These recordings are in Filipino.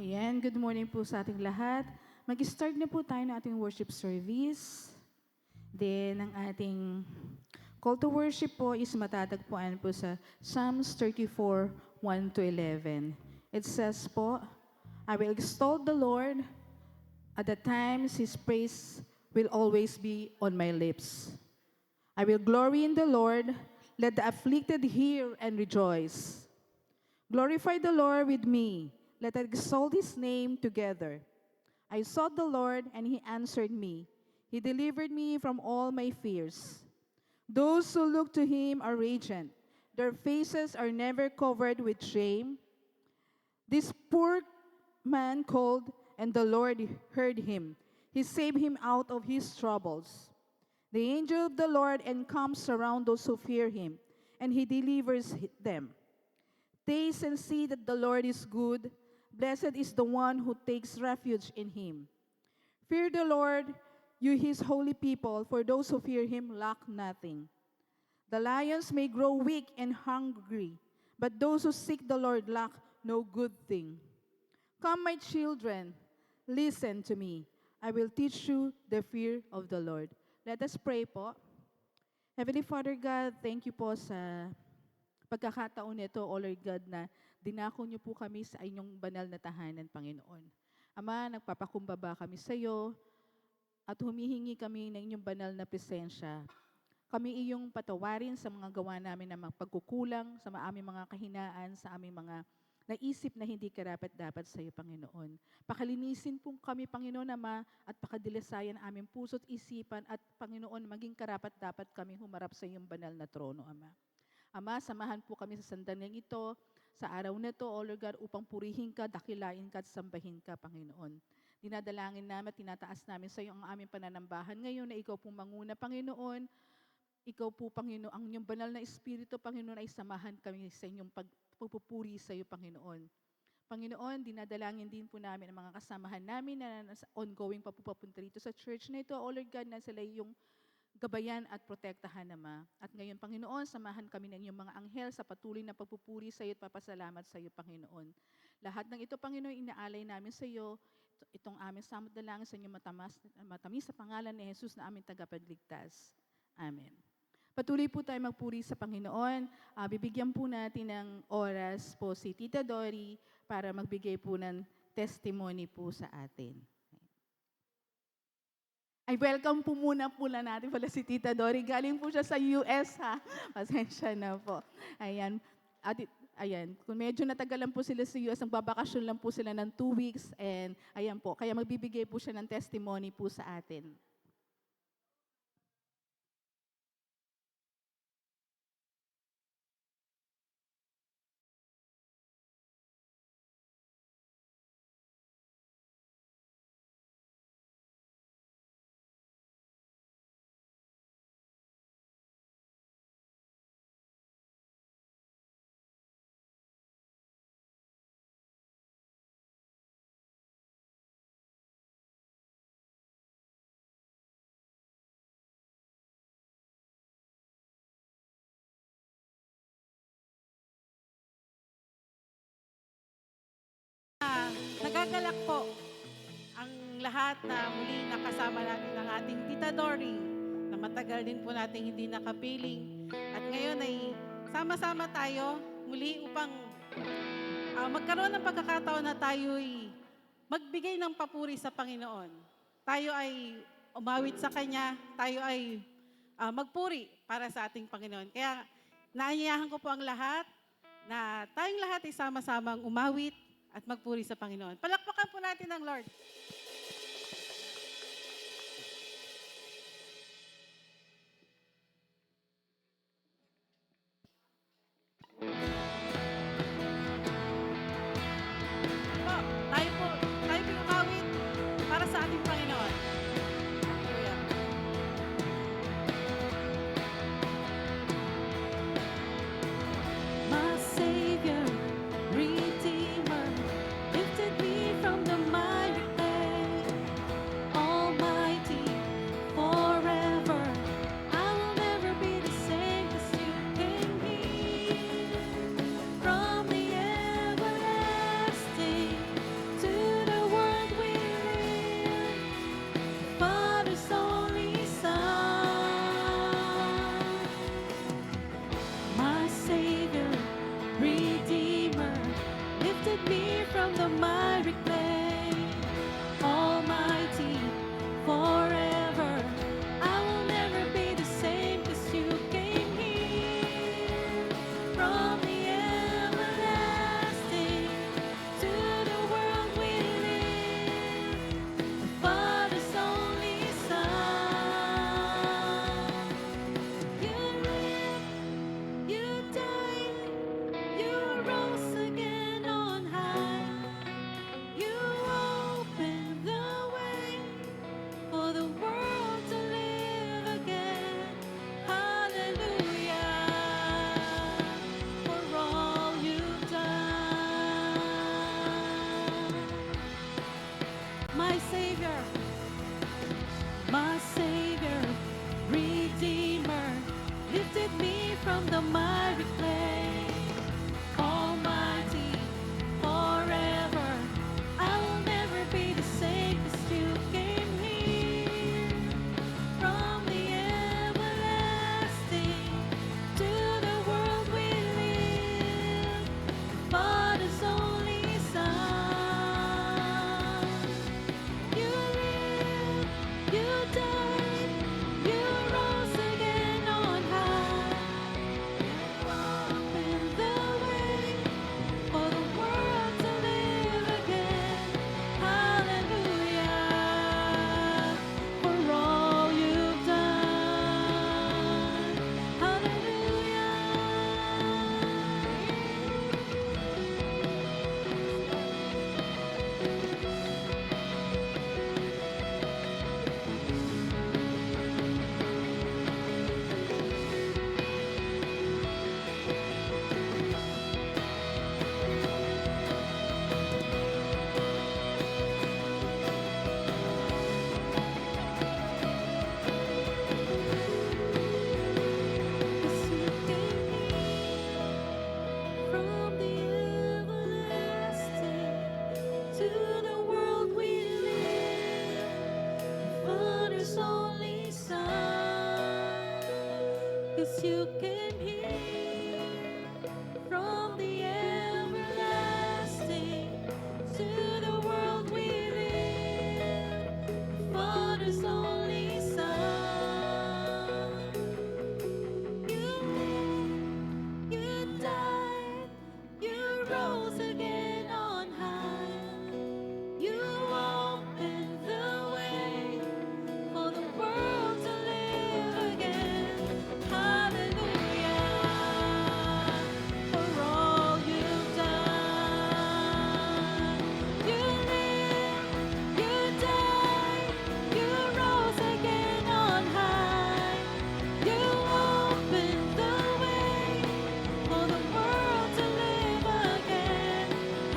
Ayan, good morning po sa ating lahat. Mag-start na po tayo ng ating worship service. Then, ang ating call to worship po is matatagpuan po sa Psalms 34, 1 to 11. It says po, I will extol the Lord at the times His praise will always be on my lips. I will glory in the Lord. Let the afflicted hear and rejoice. Glorify the Lord with me. Let us exalt His name together. I sought the Lord, and He answered me. He delivered me from all my fears. Those who look to Him are radiant. Their faces are never covered with shame. This poor man called, and the Lord heard him. He saved him out of his troubles. The angel of the Lord encamps around those who fear Him, and He delivers them. Taste and see that the Lord is good. Blessed is the one who takes refuge in Him. Fear the Lord, you His holy people, for those who fear Him lack nothing. The lions may grow weak and hungry, but those who seek the Lord lack no good thing. Come, my children, listen to me. I will teach you the fear of the Lord. Let us pray po. Heavenly Father God, thank you po sa pagkakataon nito, O Lord God, na dinako niyo po kami sa inyong banal na tahanan, Panginoon. Ama, nagpapakumbaba kami sa iyo at humihingi kami ng inyong banal na presensya. Kami iyong patawarin sa mga gawa namin na mga pagkukulang, sa aming mga kahinaan, sa aming mga naisip na hindi karapat-dapat sa iyo, Panginoon. Pakalinisin po kami, Panginoon, Ama, at pakadilisayan aming puso't isipan at, Panginoon, maging karapat-dapat kami humarap sa iyong banal na trono, Ama. Ama, samahan po kami sa sandaling ito, sa araw na ito, O Lord God, upang purihin ka, dakilain ka at sambahin ka, Panginoon. Dinadalangin namin, tinataas namin sa iyo ang aming pananambahan ngayon na ikaw po manguna, Panginoon. Ikaw po, Panginoon, ang inyong banal na Espiritu, Panginoon, ay samahan kami sa inyong pagpupuri sa iyo, Panginoon. Panginoon, dinadalangin din po namin ang mga kasamahan namin na ongoing pa po papunta rito sa church na ito, O Lord God, na sila yung gabayan at protektahan, Ama. At ngayon, Panginoon, samahan kami ng iyong mga anghel sa patuloy na pagpupuri sa iyo at papasalamat sa iyo, Panginoon. Lahat ng ito, Panginoon, inaalay namin sa iyo, itong aming samot dalangin sa inyong matamis sa pangalan ni Jesus na aming tagapagligtas. Amen. Patuloy po tayo magpuri sa Panginoon. Bibigyan po natin ng oras po si Tita Dory para magbigay po ng testimony po sa atin. Ay, welcome po muna natin pala si Tita Dory. Galing po siya sa US, ha? Pasensya na po. Ayan. Ayan, kung medyo natagalan po sila sa US, ang babakasyon lang po sila ng 2 weeks. And ayan po, kaya magbibigay po siya ng testimony po sa atin. Nagagalak po ang lahat na muli nakasama natin ang ating Tita Dory na matagal din po nating hindi nakapiling. At ngayon ay sama-sama tayo muli upang magkaroon ng pagkakataon na tayo'y magbigay ng papuri sa Panginoon. Tayo ay umawit sa Kanya, tayo ay magpuri para sa ating Panginoon. Kaya naanyayahan ko po ang lahat na tayong lahat ay sama-samang umawit at magpuri sa Panginoon. Palakpakan po natin ang Lord. Tayo po umawit para sa ating Panginoon. Hallelujah. My Savior, Redeemer, lifted me from the miry clay. from the miry clay. Almighty, forever, I will never be the same, 'cause you came here from the everlasting to the world we live. Father's only Son. You lived, you died, you rose again on high. Open the way for the world to live again. Hallelujah, for all you've done. Hallelujah. From the everlasting to the world we live, Father's only Son. 'Cause you came here from the everlasting to the world we live, Father's only Son. You lived, you died, you rose again on high. You opened the way for the world to live again. Hallelujah, for all you've done. You lived, you died, you rose again on high. You opened the way for the world to live again.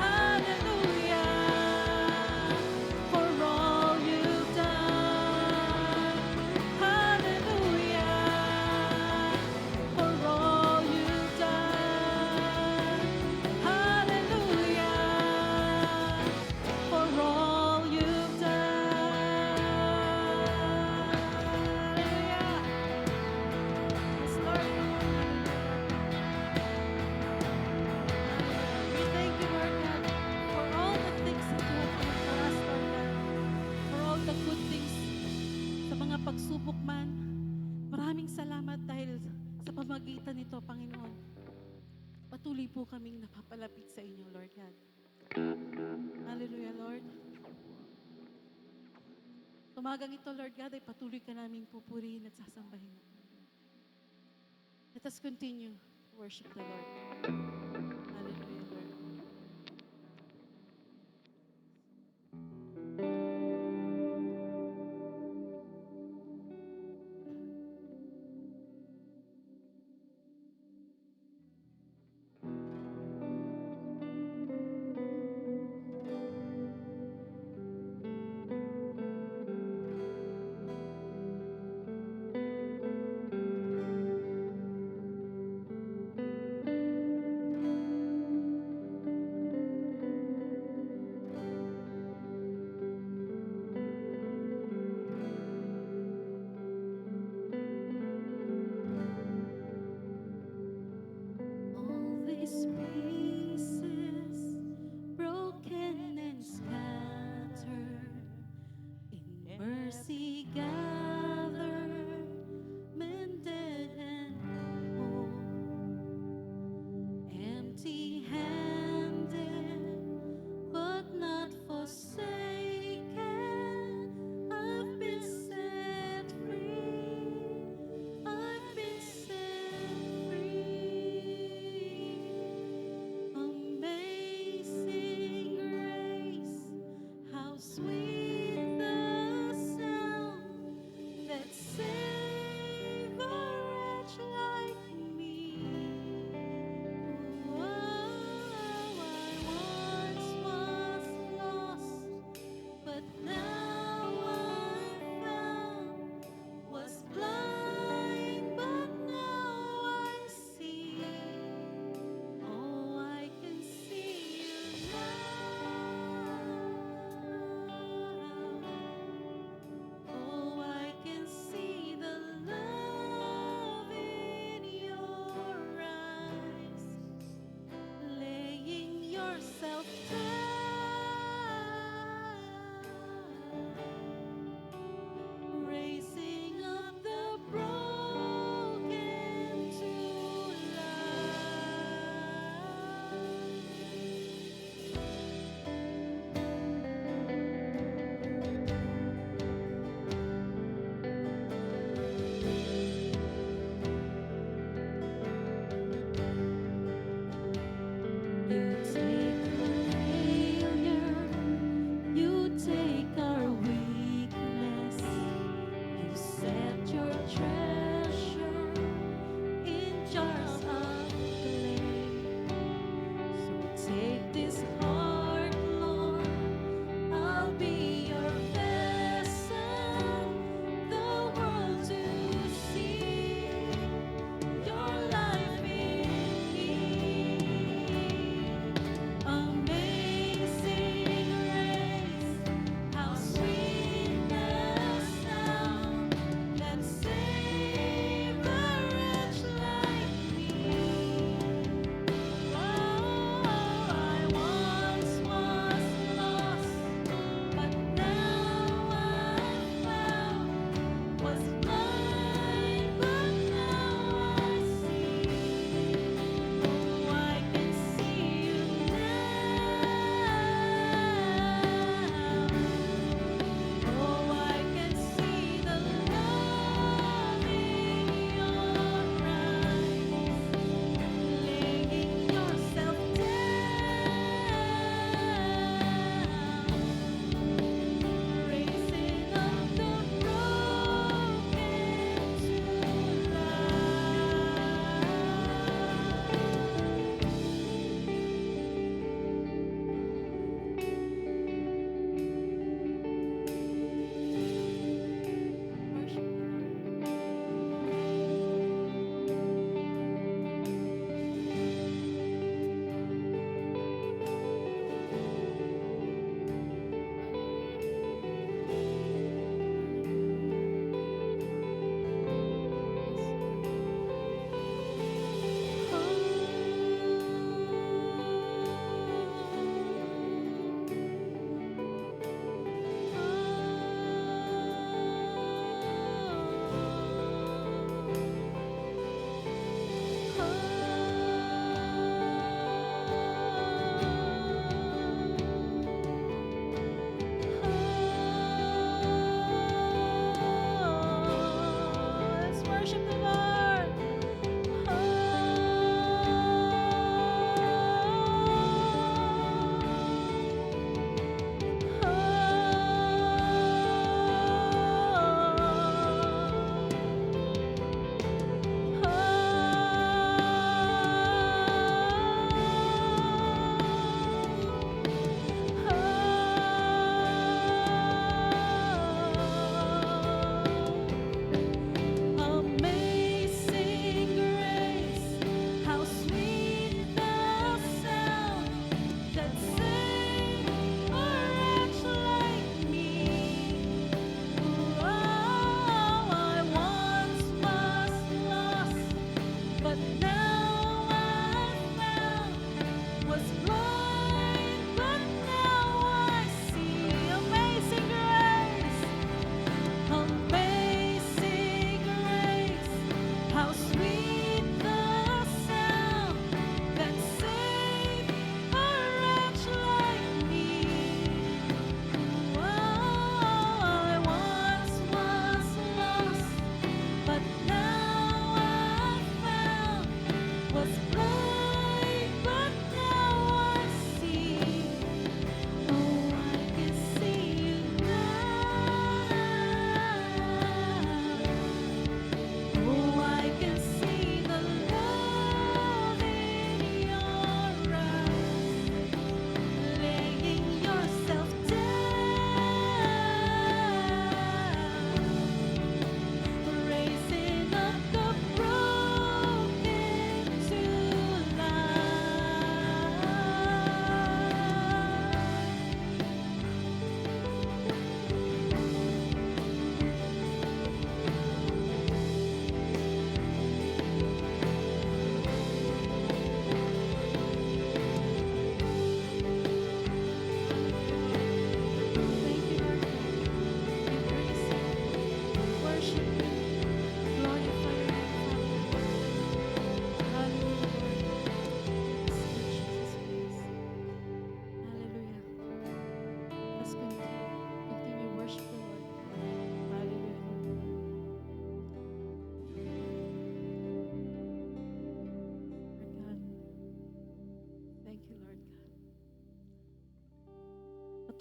Hallelujah, for all you've done. Hallelujah, for all you've done. Hallelujah, for all you've done. Yes, Lord. We thank you, Lord God, for all the things that you have done for us, Lord God. For all the good things sa mga pagsubok man. Maraming salamat dahil sa pamagitan nito, Panginoon. Patuloy po kaming napapalapit sa inyo, Lord God. Hallelujah, Lord. Tumagang ito, Lord God, ay patuloy ka naming pupurihin at sasambahin. Let us continue to worship the Lord. Hallelujah, Lord.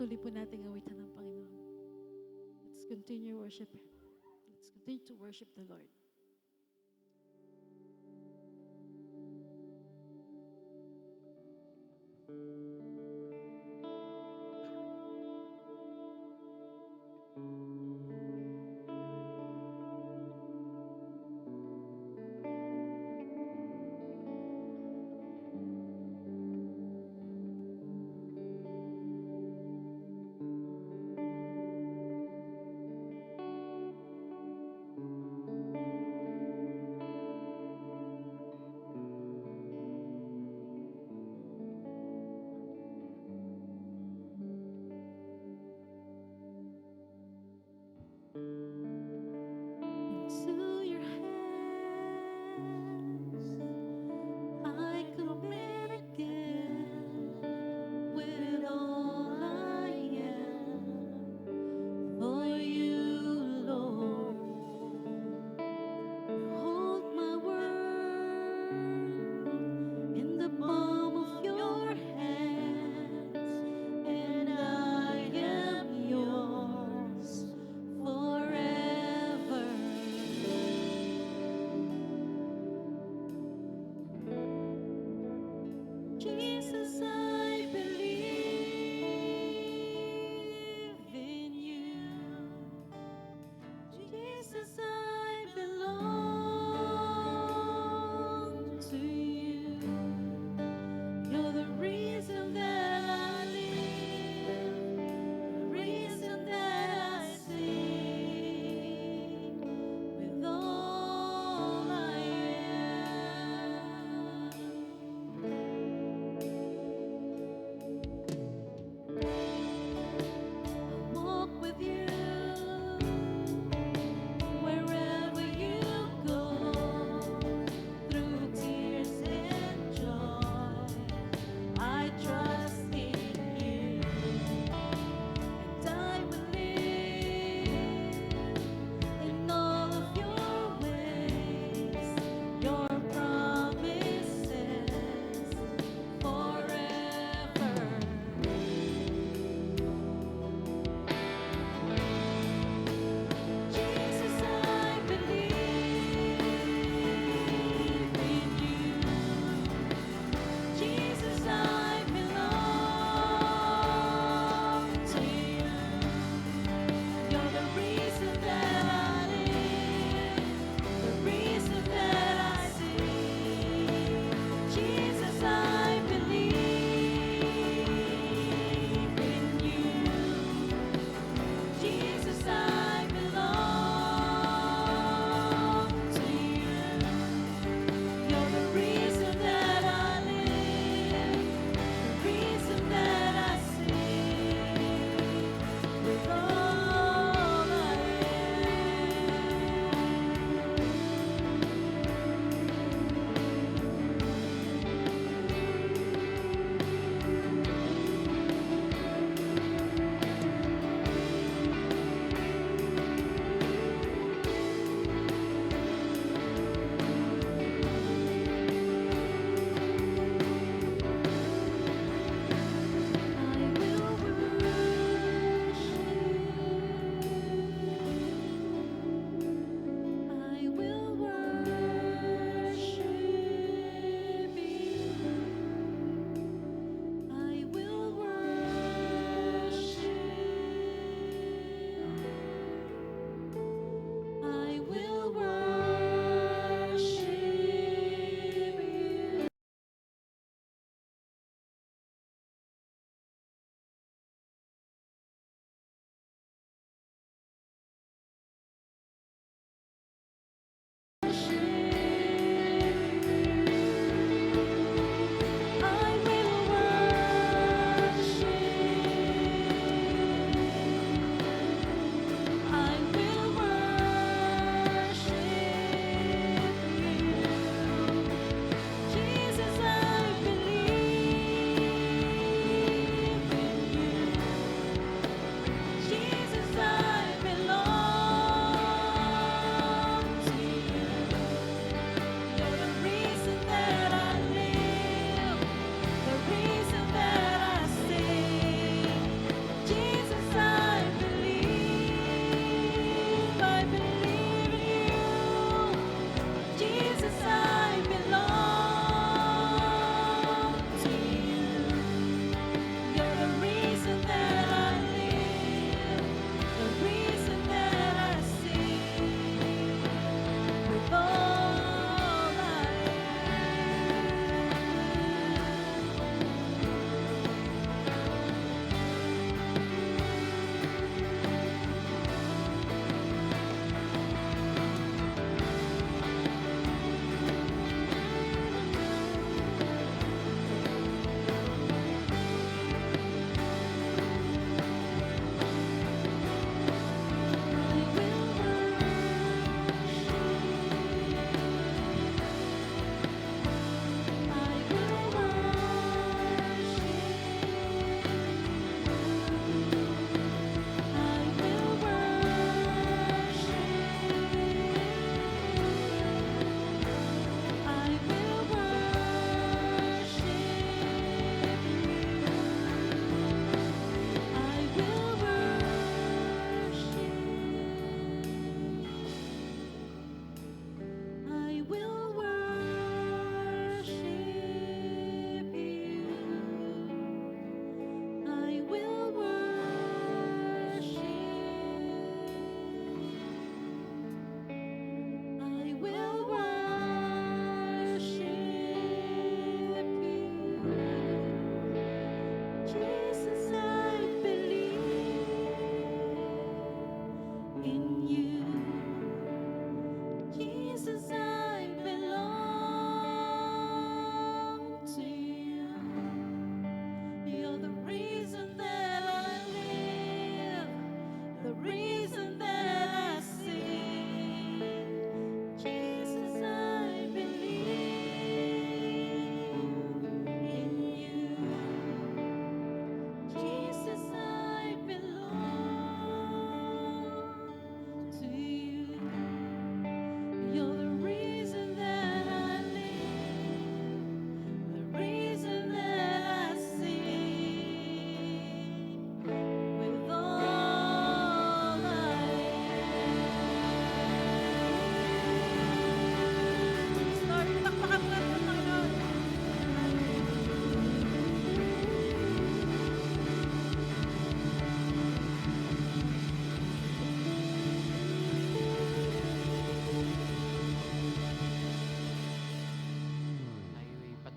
patuloy po nating awitan ng Panginoon. Let's continue worship Him. Let's continue to worship the Lord.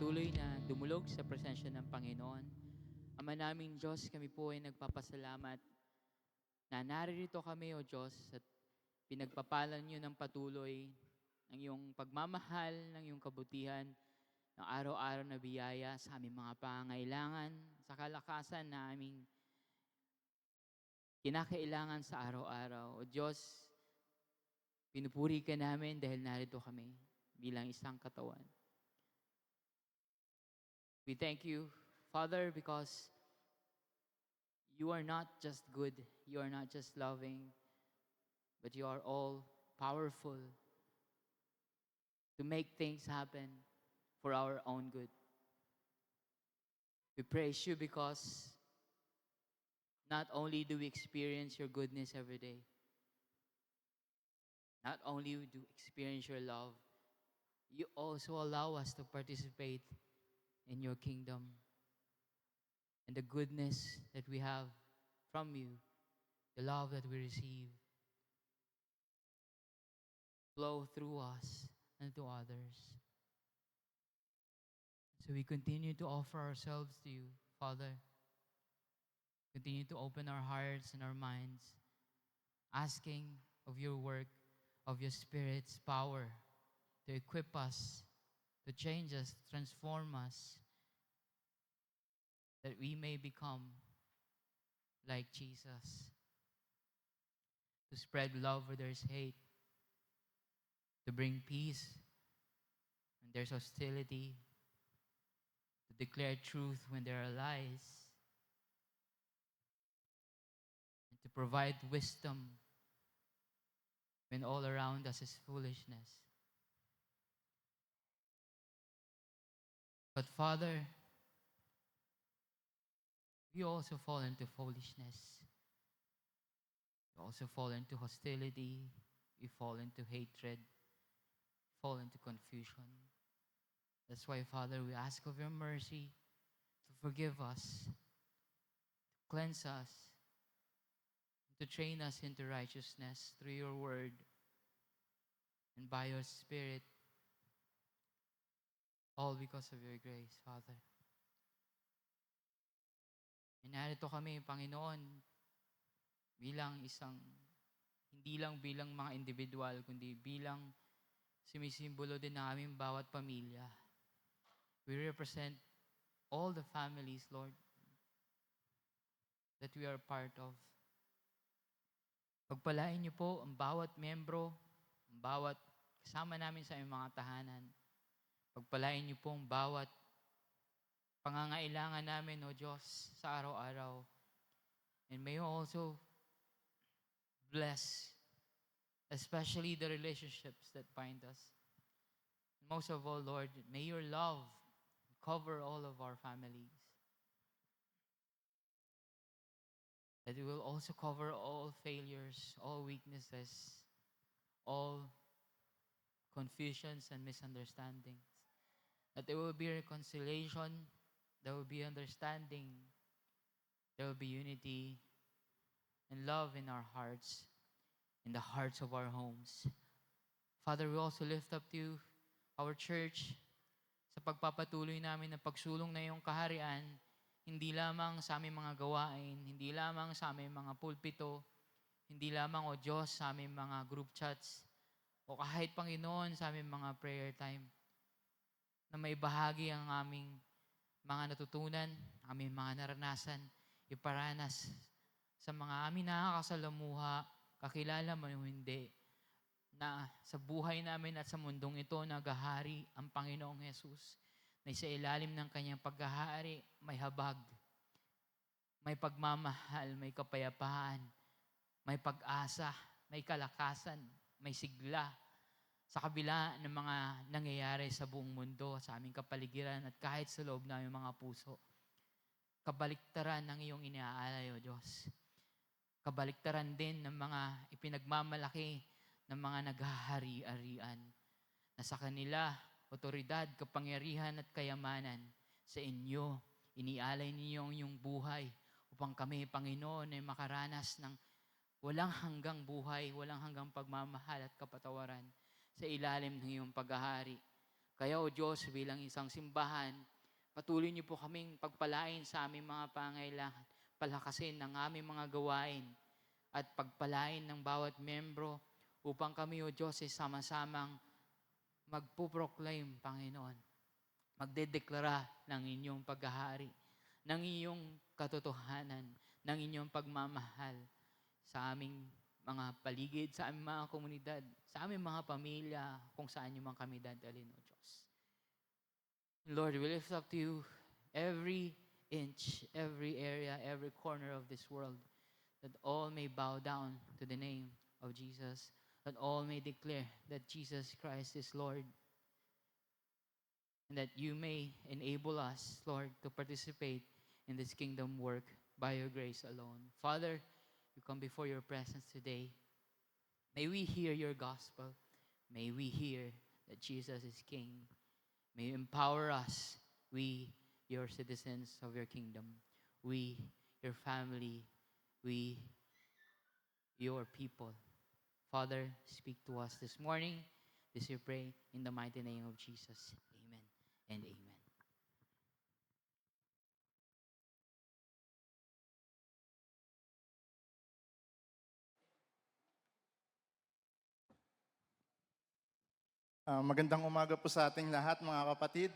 patuloy na dumulog sa presensya ng Panginoon. Ama naming Diyos, kami po ay nagpapasalamat na naririto kami, O Diyos, at pinagpapalan niyo ng patuloy ng iyong pagmamahal, ng iyong kabutihan, ng araw-araw na biyaya sa aming mga pangailangan, sa kalakasan na aming kinakailangan sa araw-araw. O Diyos, pinupuri ka namin dahil narito kami bilang isang katawan. We thank you, Father, because you are not just good, you are not just loving, but you are all powerful to make things happen for our own good. We praise you because not only do we experience your goodness every day, not only do we experience your love, you also allow us to participate in your kingdom. And the goodness that we have from you, the love that we receive, flow through us and to others. So we continue to offer ourselves to you, Father. Continue to open our hearts and our minds, asking of your work, of your Spirit's power to equip us, to change us, to transform us, that we may become like Jesus, to spread love where there's hate, to bring peace when there's hostility, to declare truth when there are lies, and to provide wisdom when all around us is foolishness. But Father, we also fall into foolishness. We also fall into hostility. We fall into hatred. Fall into confusion. That's why, Father, we ask of your mercy to forgive us, to cleanse us, to train us into righteousness through your word and by your Spirit, all because of your grace, Father. And narito kami, Panginoon, bilang hindi lang bilang mga individual, kundi bilang sumisimbolo din ng aming bawat pamilya. We represent all the families, Lord, that we are part of. Pagpalain niyo po ang bawat membro, ang bawat kasama namin sa aming mga tahanan. Pagpalain niyo po ang bawat pangangailangan namin, O Diyos, sa araw-araw. And may you also bless, especially the relationships that bind us. And most of all, Lord, may your love cover all of our families. That it will also cover all failures, all weaknesses, all confusions and misunderstandings. That there will be reconciliation, there will be understanding, there will be unity and love in our hearts, in the hearts of our homes. Father, we also lift up to you our church sa pagpapatuloy namin ng pagsulong na iyong kaharian, hindi lamang sa aming mga gawain, hindi lamang sa aming mga pulpito, hindi lamang, O Diyos, sa aming mga group chats, o kahit, Panginoon, sa aming mga prayer time, na may bahagi ang aming mga natutunan, aming mga naranasan, iparanas sa mga aming nakakasalamuha, kakilala man o hindi, na sa buhay namin at sa mundong ito naghahari ang Panginoong Hesus, na sa ilalim ng kanyang paghahari may habag, may pagmamahal, may kapayapaan, may pag-asa, may kalakasan, may sigla, sa kabila ng mga nangyayari sa buong mundo, sa aming kapaligiran at kahit sa loob ng aming mga puso. Kabaliktaran ng iyong inaalay, O Diyos. Kabaliktaran din ng mga ipinagmamalaki ng mga naghahari-arian na sa kanila, otoridad, kapangyarihan at kayamanan sa inyo, inialay ninyo ang inyong buhay upang kami, Panginoon, ay makaranas ng walang hanggang buhay, walang hanggang pagmamahal at kapatawaran sa ilalim ng iyong paghahari. Kaya o Diyos, bilang isang simbahan, patuloy niyo po kaming pagpalain sa aming mga pangailangan, palakasin ng aming mga gawain, at pagpalain ng bawat membro upang kami o Diyos ay sama-samang magpuproclaim, Panginoon, magdedeklara ng inyong paghahari, ng inyong katotohanan, ng inyong pagmamahal sa aming mga paligid, sa aming mga komunidad, sa aming mga pamilya, kung saan niyo man kami dadalhin, O Diyos. Lord, we lift up to you every inch, every area, every corner of this world, that all may bow down to the name of Jesus, that all may declare that Jesus Christ is Lord, and that you may enable us, Lord, to participate in this kingdom work by your grace alone. Father, we come before your presence today. May we hear your gospel. May we hear that Jesus is King. May you empower us, we, your citizens of your kingdom, we, your family, we, your people. Father, speak to us this morning. This we pray in the mighty name of Jesus. Amen and amen. Magandang umaga po sa ating lahat, mga kapatid.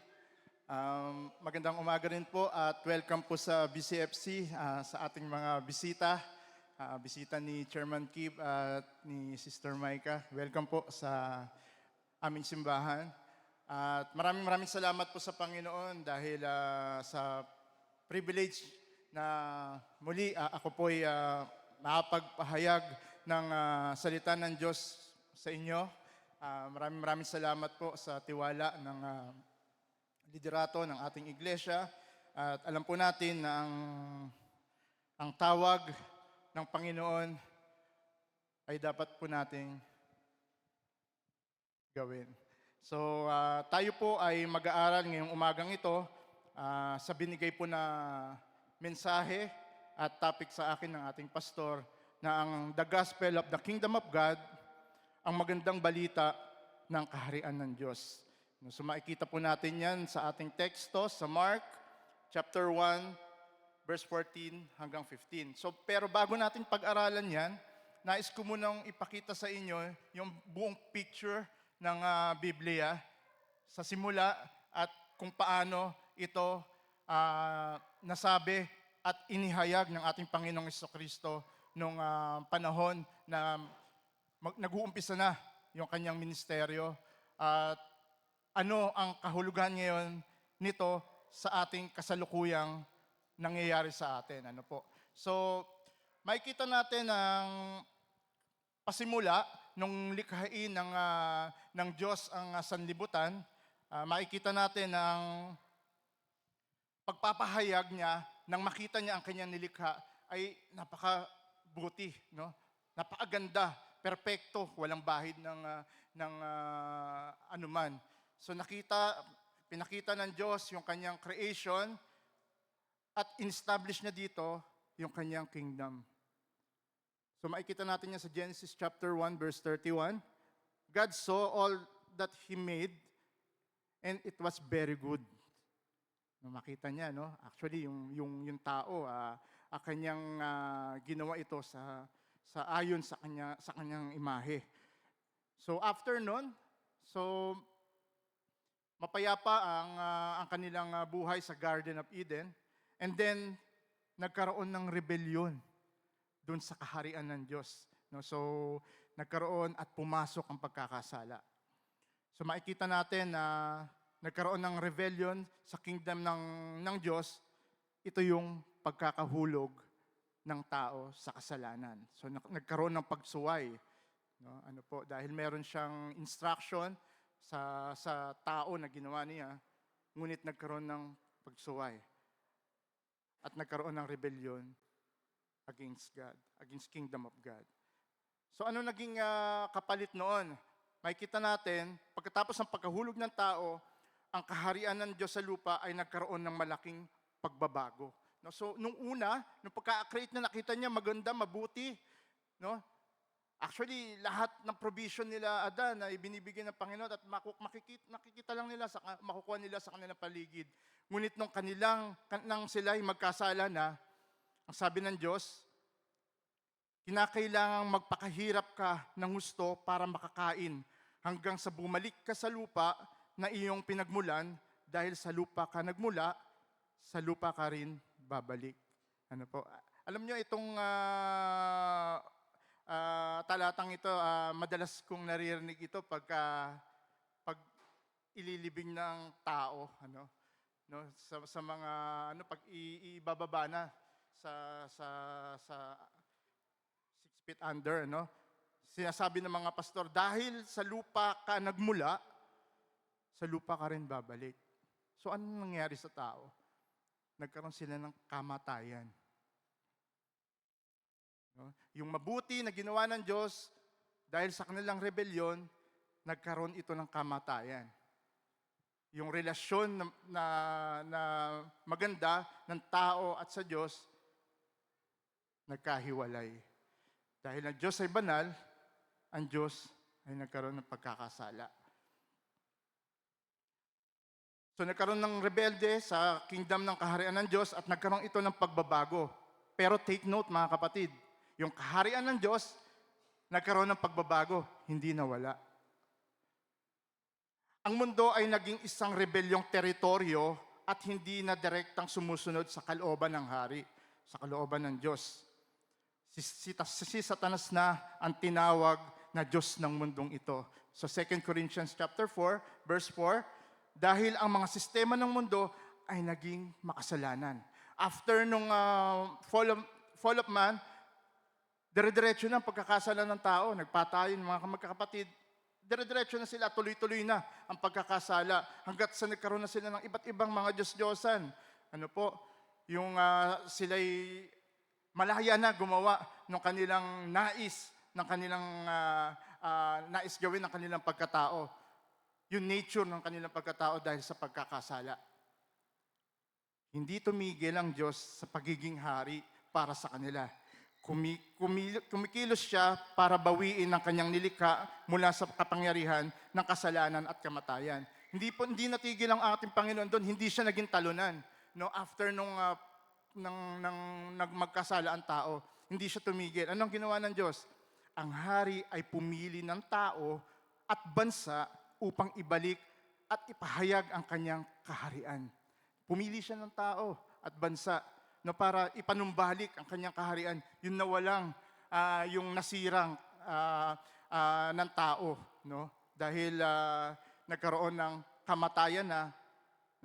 Magandang umaga rin po at welcome po sa BCFC, sa ating mga bisita. Bisita ni Chairman Kib at ni Sister Micah. Welcome po sa aming simbahan. At maraming salamat po sa Panginoon dahil sa privilege na muli ako po'y makapagpahayag ng salita ng Diyos sa inyo. Maraming salamat po sa tiwala ng liderato ng ating iglesia. At alam po natin na ang tawag ng Panginoon ay dapat po nating gawin. So tayo po ay mag-aaral ngayong umagang ito sa binigay po na mensahe at topic sa akin ng ating pastor na ang The Gospel of the Kingdom of God, ang magandang balita ng kaharian ng Diyos. So makikita po natin yan sa ating teksto sa Mark chapter 1 verse 14 hanggang 15. So pero bago natin pag-aralan yan, nais ko munang ipakita sa inyo yung buong picture ng Biblia sa simula at kung paano ito nasabi at inihayag ng ating Panginoong Jesucristo nung panahon na nag-uumpisa na yung kanyang ministeryo at ano ang kahulugan ngayon nito sa ating kasalukuyang nangyayari sa atin. Ano po? So, makikita natin ang pasimula nung likhain ng Diyos ang sanlibutan. Makikita natin ang pagpapahayag niya nang makita niya ang kanyang nilikha ay napakabuti, no? Napakaganda, perpekto, walang bahid ng anuman. So pinakita ng Diyos yung kanyang creation at in-establish niya dito yung kanyang kingdom. So makikita natin yan sa Genesis chapter 1 verse 31. God saw all that He made and it was very good. Makita niya, no? Actually, yung tao, kanyang ginawa ito sa ayon sa kanyang imahe. So after nun, so mapayapa ang kanilang buhay sa Garden of Eden, and then nagkaroon ng rebellion doon sa kaharian ng Diyos. No? So nagkaroon at pumasok ang pagkakasala. So makikita natin na nagkaroon ng rebellion sa kingdom ng Diyos. Ito yung pagkakahulog ng tao sa kasalanan. So nagkaroon ng pagsuway, no? Ano po, dahil meron siyang instruction sa tao na ginawa niya, ngunit nagkaroon ng pagsuway at nagkaroon ng rebellion against God, against kingdom of God. So ano naging kapalit noon? Makikita natin, pagkatapos ng pagkahulog ng tao, ang kaharian ng Diyos sa lupa ay nagkaroon ng malaking pagbabago. No? So, nung una, nung pagka-create na nakita niya maganda, mabuti, no? Actually, lahat ng provision nila, Adan, ay binibigay ng Panginoon at makikita lang nila, makukuha nila sa kanilang paligid. Ngunit nang sila ay magkasala na, ang sabi ng Diyos, kinakailangang magpakahirap ka ng gusto para makakain hanggang sa bumalik ka sa lupa na iyong pinagmulan dahil sa lupa ka nagmula, sa lupa ka rin babalik. Ano po? Alam nyo, itong talatang ito, madalas kong naririnig ito pag ililibing ng tao, ano, no, sa mga pag ibababa na sa 6 feet under, no. Sinasabi ng mga pastor, dahil sa lupa ka nagmula, sa lupa ka rin babalik. So anong nangyari sa tao? Nagkaroon sila ng kamatayan. No? Yung mabuti na ginawa ng Diyos, dahil sa kanilang rebelyon, nagkaroon ito ng kamatayan. Yung relasyon na maganda ng tao at sa Diyos, nagkahiwalay. Dahil ang Diyos ay banal, ang Diyos ay nagkaroon ng pagkakasala. So nagkaroon ng rebelde sa kingdom ng kaharian ng Diyos at nagkaroon ito ng pagbabago. Pero take note mga kapatid, yung kaharian ng Diyos, nagkaroon ng pagbabago, hindi nawala. Ang mundo ay naging isang rebelyong teritoryo at hindi na direktang sumusunod sa kalooban ng hari, sa kalooban ng Diyos. Si Satanas na ang tinawag na Diyos ng mundong ito. So 2 Corinthians chapter 4, verse 4, dahil ang mga sistema ng mundo ay naging makasalanan. After nung fall of man, dire-diretso na ang pagkakasala ng tao. Nagpatayin mga magkakapatid. Dire-diretso na sila, tuloy-tuloy na ang pagkakasala. Hanggat sa nagkaroon na sila ng iba't ibang mga Diyos-Diyosan. Ano po, yung sila'y malaya na gumawa ng kanilang nais, ng kanilang nais gawin ng kanilang pagkatao. Yung nature ng kanilang pagkatao dahil sa pagkakasala. Hindi tumigil ang Diyos sa pagiging hari para sa kanila. Kumikilos siya para bawiin ang kanyang nilikha mula sa kapangyarihan ng kasalanan at kamatayan. Hindi natigil ang ating Panginoon doon, hindi siya naging talunan. No, after nung magkasala ang tao, hindi siya tumigil. Anong ginawa ng Diyos? Ang hari ay pumili ng tao at bansa upang ibalik at ipahayag ang kanyang kaharian. Pumili siya ng tao at bansa no, para ipanumbalik ang kanyang kaharian, yung nawalang, yung nasirang ng tao. No? Dahil nagkaroon ng kamatayan na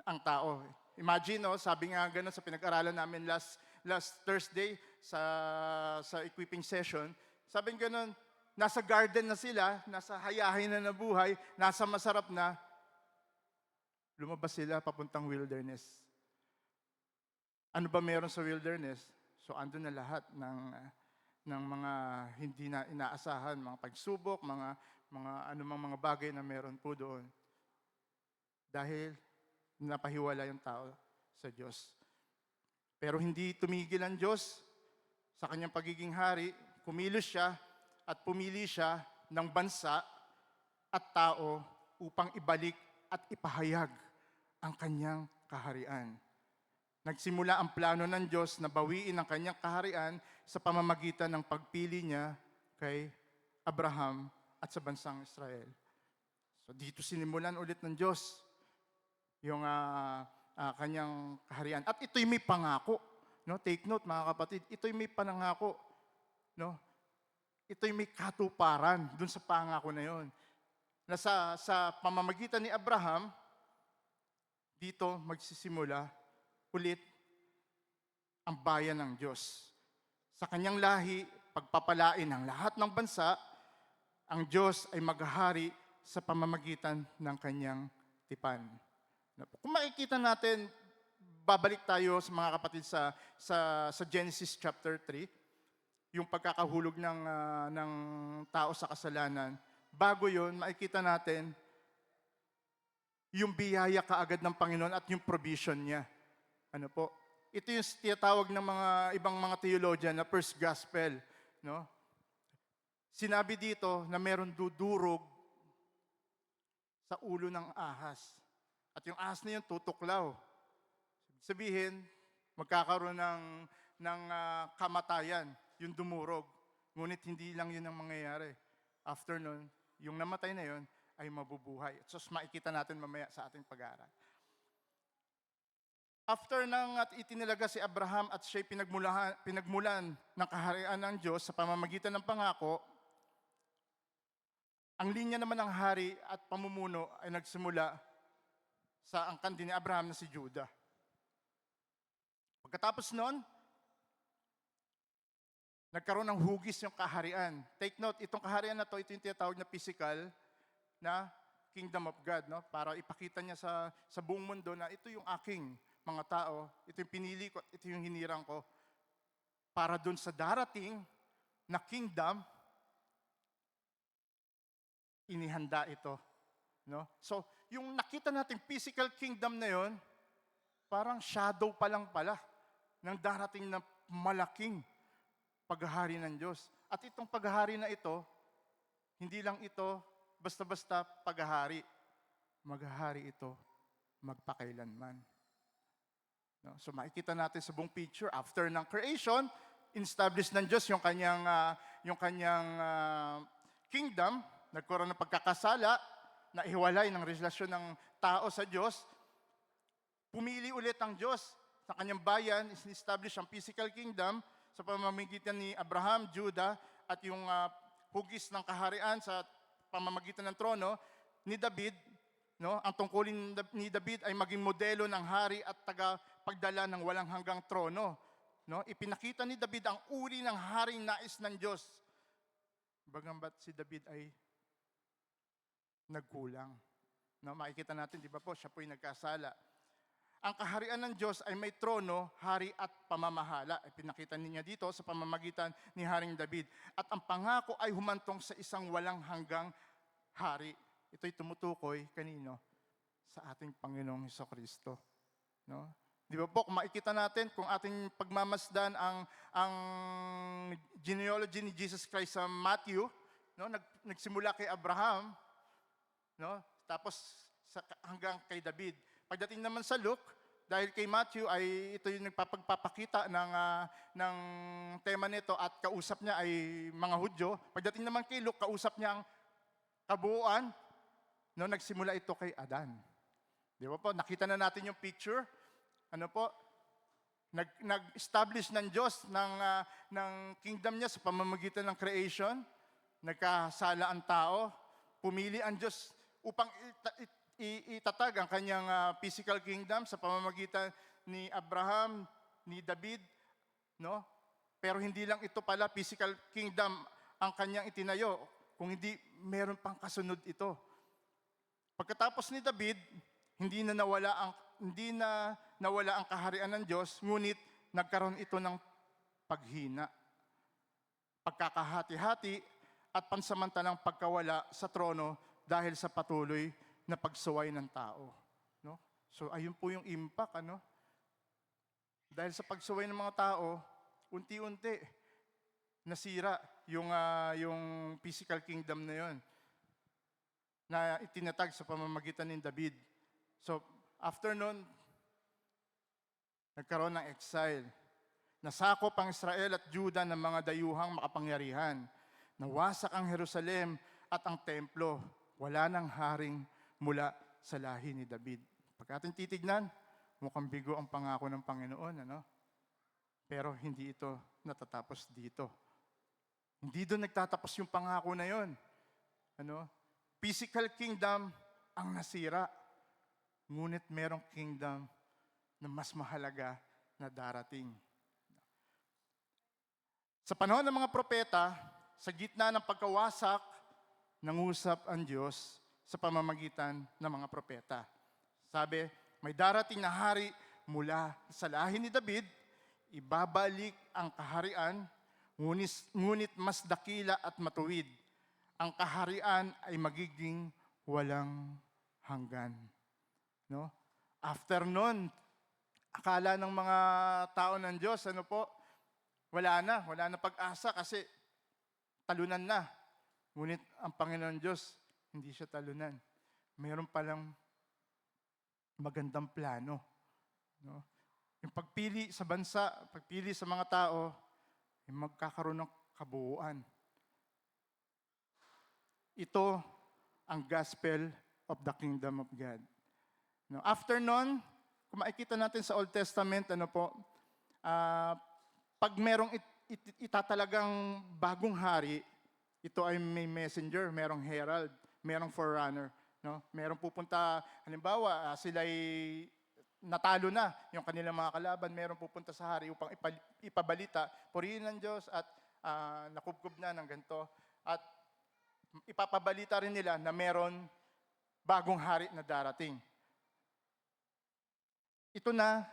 ang tao. Imagine, no, sabi nga gano'n sa pinag-aralan namin last Thursday sa equipping session, sabi nga gano'n, nasa garden na sila, nasa hayahay na nabuhay, nasa masarap na, lumabas sila papuntang wilderness. Ano ba meron sa wilderness? So andun na lahat ng mga hindi na inaasahan, mga pagsubok, mga anumang mga bagay na meron po doon. Dahil napahiwala yung tao sa Diyos. Pero hindi tumigil ang Diyos sa kanyang pagiging hari, kumilos siya at pumili siya ng bansa at tao upang ibalik at ipahayag ang kanyang kaharian. Nagsimula ang plano ng Diyos na bawiin ang kanyang kaharian sa pamamagitan ng pagpili niya kay Abraham at sa bansang Israel. So dito sinimulan ulit ng Diyos yung kanyang kaharian. At ito'y may pangako. No? Take note mga kapatid, ito'y may panangako. No? Ito'y may katuparan dun sa pangako na yon. Na sa pamamagitan ni Abraham, dito magsisimula ulit ang bayan ng Diyos. Sa kanyang lahi, pagpapalain ng lahat ng bansa, ang Diyos ay maghahari sa pamamagitan ng kanyang tipan. Kung makikita natin, babalik tayo sa mga kapatid sa Genesis chapter 3, yung pagkakahulog ng tao sa kasalanan. Bago yun, makikita natin yung biyaya kaagad ng Panginoon at yung provision niya. Ano po? Ito yung tinatawag ng mga ibang mga theologian na first gospel, no? sinabi dito na meron dudurog sa ulo ng ahas. At yung ahas na yun tutuklaw. Sabihin, magkakaroon ng kamatayan, yung dumurog. Ngunit hindi lang yun ang mangyayari. After nun, yung namatay na yun ay mabubuhay. So, makikita natin mamaya sa ating pag-aaral. After nang at itinilaga si Abraham at siya'y pinagmulan ng kaharian ng Diyos sa pamamagitan ng pangako, ang linya naman ng hari at pamumuno ay nagsimula sa angkan din ni Abraham na si Judah. Pagkatapos noon, nagkaroon ng hugis yung kaharian. Take note, itong kaharian na to, ito yung tinatawag na physical na kingdom of God, no? Para ipakita niya sa buong mundo na ito yung aking mga tao, ito yung pinili ko, ito yung hinirang ko. Para dun sa darating na kingdom, inihanda ito. No? So, yung nakita nating physical kingdom na yon, parang shadow pa lang pala ng darating na malaking paghahari ng Diyos. At itong paghahari na ito, hindi lang ito basta-basta paghahari. Maghahari ito magpakailanman. No? So makikita natin sa buong picture, after ng creation, established ng Diyos yung kanyang kingdom, nagkaroon ng pagkakasala, na ihiwalay ng relasyon ng tao sa Diyos, pumili ulit ang Diyos sa kanyang bayan, establish ang physical kingdom sa pamamagitan ni Abraham, Judah, at yung hugis ng kaharian sa pamamagitan ng trono ni David. No? Ang tungkulin ni David ay maging modelo ng hari at tagapagdala ng walang hanggang trono. No? Ipinakita ni David ang uri ng haring nais ng Diyos. Bagambat si David ay nagkulang. No? Makikita natin, di ba po, siya po'y nagkasala. Ang kaharian ng Diyos ay may trono, hari at pamamahala. Ipinakita niya dito sa pamamagitan ni Haring David. At ang pangako ay humantong sa isang walang hanggang hari. Ito'y tumutukoy kanino? Sa ating Panginoong Hesukristo. No? Di ba po, kung makikita natin, kung ating pagmamasdan ang genealogy ni Jesus Christ sa Matthew, no? Nagsimula kay Abraham, no? Tapos hanggang kay David. Pagdating naman sa Luke, dahil kay Matthew ay ito yung nagpapakita ng tema nito at kausap niya ay mga Hudyo. Pagdating naman kay Luke, kausap niya ang kabuuan, no? Nagsimula ito kay Adan. Di ba po? Nakita na natin yung picture. Ano po? Nag-establish ng Diyos ng kingdom niya sa pamamagitan ng creation. Nagkasala ang tao. Pumili ang Diyos upang itatag ang kanyang physical kingdom sa pamamagitan ni Abraham, ni David. No? Pero hindi lang ito pala physical kingdom ang kanyang itinayo. Kung hindi, meron pang kasunod ito. Pagkatapos ni David, hindi na nawala ang kaharian ng Diyos, ngunit nagkaroon ito ng paghina, pagkakahati-hati, at pansamantalang pagkawala sa trono dahil sa patuloy na pagsuway ng tao. No? So ayun po yung impact. Ano? Dahil sa pagsuway ng mga tao, unti-unti nasira yung physical kingdom na yon na itinatag sa pamamagitan ni David. So, after nun, nagkaroon ng exile. Nasakop ang Israel at Judah ng mga dayuhang makapangyarihan. Nawasak ang Jerusalem at ang templo. Wala nang haring mula sa lahi ni David. Pag ating titignan, mukhang bigo ang pangako ng Panginoon. Ano? Pero hindi ito natatapos dito. Hindi doon nagtatapos yung pangako na yon. Ano? Physical kingdom ang nasira. Ngunit merong kingdom na mas mahalaga na darating. Sa panahon ng mga propeta, sa gitna ng pagkawasak, nangusap ang Diyos sa pamamagitan ng mga propeta. Sabi, may darating na hari mula sa lahi ni David, ibabalik ang kaharian, ngunit mas dakila at matuwid. Ang kaharian ay magiging walang hanggan. No? After nun, akala ng mga tao ng Diyos, wala na pag-asa kasi talunan na Ngunit ang Panginoon Diyos, hindi siya talunan. Mayroon palang magandang plano. No? Yung pagpili sa bansa, pagpili sa mga tao, ay magkakaroon ng kabuuan. Ito ang gospel of the kingdom of God. No, after nun, kung makikita natin sa Old Testament, pag merong itatalagang bagong hari, ito ay may messenger, merong herald, merong forerunner. No? Merong pupunta, halimbawa, sila'y natalo na yung kanilang mga kalaban, merong pupunta sa hari upang ipabalita, purihin ng Diyos at nakubkob na ng ganito. At ipapabalita rin nila na meron bagong hari na darating. Ito na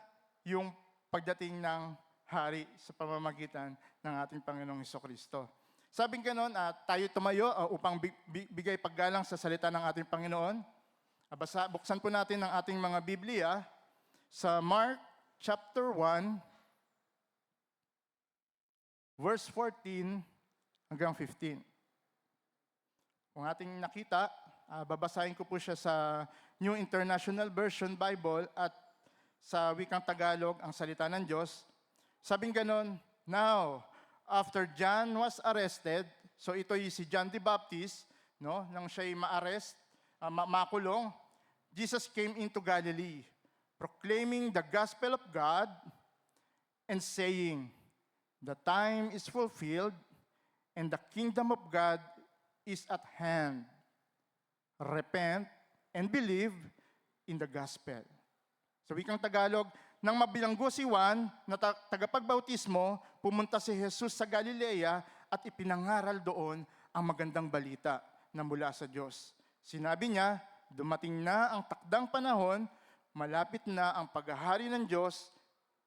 yung pagdating ng hari sa pamamagitan ng ating Panginoong Hesukristo. Sabing ganon, tayo tumayo upang bigay paggalang sa salita ng ating Panginoon. Buksan po natin ang ating mga Biblia sa Mark chapter 1, verse 14 hanggang 15. Kung ating nakita, babasahin ko po siya sa New International Version Bible at sa wikang Tagalog, ang salita ng Diyos. Sabing ganon, now, after John was arrested, so ito si John the Baptist, no, nang siya'y ma-arrest, makulong, Jesus came into Galilee, proclaiming the gospel of God and saying, the time is fulfilled and the kingdom of God is at hand. Repent and believe in the gospel. Sa wikang Tagalog, nang mabilanggo si Juan na tagapagbautismo, pumunta si Jesus sa Galilea at ipinangaral doon ang magandang balita na mula sa Diyos. Sinabi niya, dumating na ang takdang panahon, malapit na ang paghahari ng Diyos,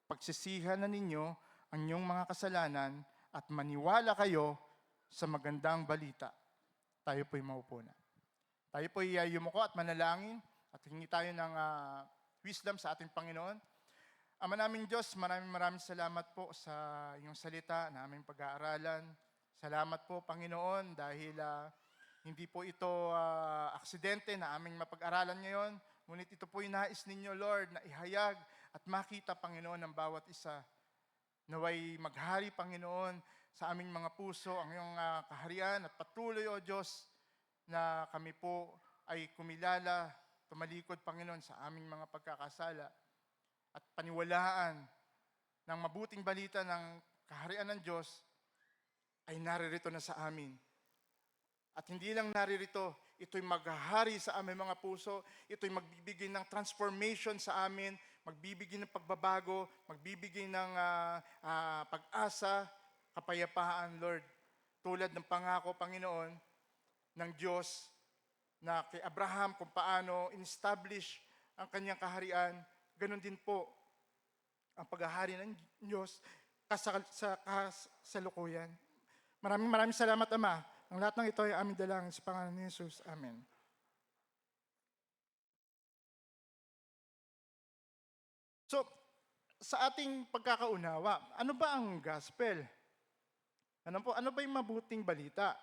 pagsisihan na ninyo ang inyong mga kasalanan at maniwala kayo sa magandang balita. Tayo po'y maupo na. Tayo po'y yumuko at manalangin at hingi tayo ng wisdom sa ating Panginoon. Ama naming Diyos, maraming salamat po sa iyong salita na aming pag-aaralan. Salamat po, Panginoon, dahil hindi po ito aksidente na aming mapag-aralan ngayon. Ngunit ito po'y nais ninyo, Lord, na ihayag at makita, Panginoon, ng bawat isa. Naway maghari, Panginoon, sa aming mga puso, ang iyong kaharian at patuloy, O Diyos, na kami po ay kumilala, tumalikod, Panginoon, sa aming mga pagkakasala at paniwalaan ng mabuting balita ng kaharian ng Diyos ay naririto na sa amin. At hindi lang naririto, ito'y maghahari sa aming mga puso, ito'y magbibigay ng transformation sa amin, magbibigay ng pagbabago, magbibigay ng pag-asa, kapayapaan, Lord. Tulad ng pangako, Panginoon, ng Diyos na kay Abraham kung paano in-establish ang kanyang kaharian, ganun din po ang paghahari ng Diyos sa kasalukuyan. Maraming salamat, Ama. Ang lahat ng ito ay aming dalangin sa pangalan ni Jesus. Amen. So, sa ating pagkakaunawa, ano ba ang gospel? Ano ba yung mabuting balita?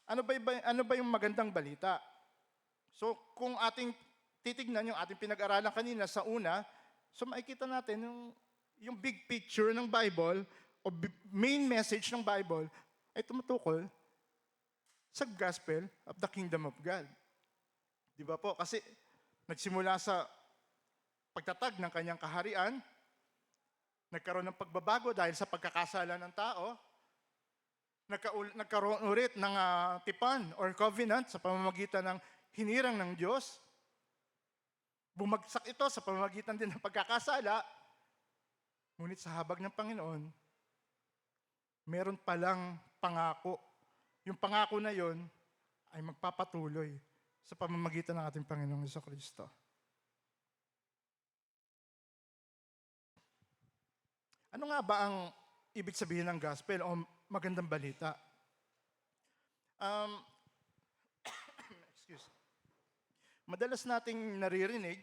Ano ba yung magandang balita? So, kung ating titignan yung ating pinag-aralan kanina sa una, so makikita natin yung big picture ng Bible o main message ng Bible ay tumutukol sa gospel of the kingdom of God. Di ba po? Kasi nagsimula sa pagtatag ng kanyang kaharian, nagkaroon ng pagbabago dahil sa pagkakasala ng tao, nagkaroon ulit ng tipan or covenant sa pamamagitan ng hinirang ng Diyos. Bumagsak ito sa pamamagitan din ng pagkakasala. Ngunit sa habag ng Panginoon, meron palang pangako. Yung pangako na yon ay magpapatuloy sa pamamagitan ng ating Panginoong Hesukristo. Ano nga ba ang ibig sabihin ng gospel o magandang balita? Excuse. Madalas nating naririnig,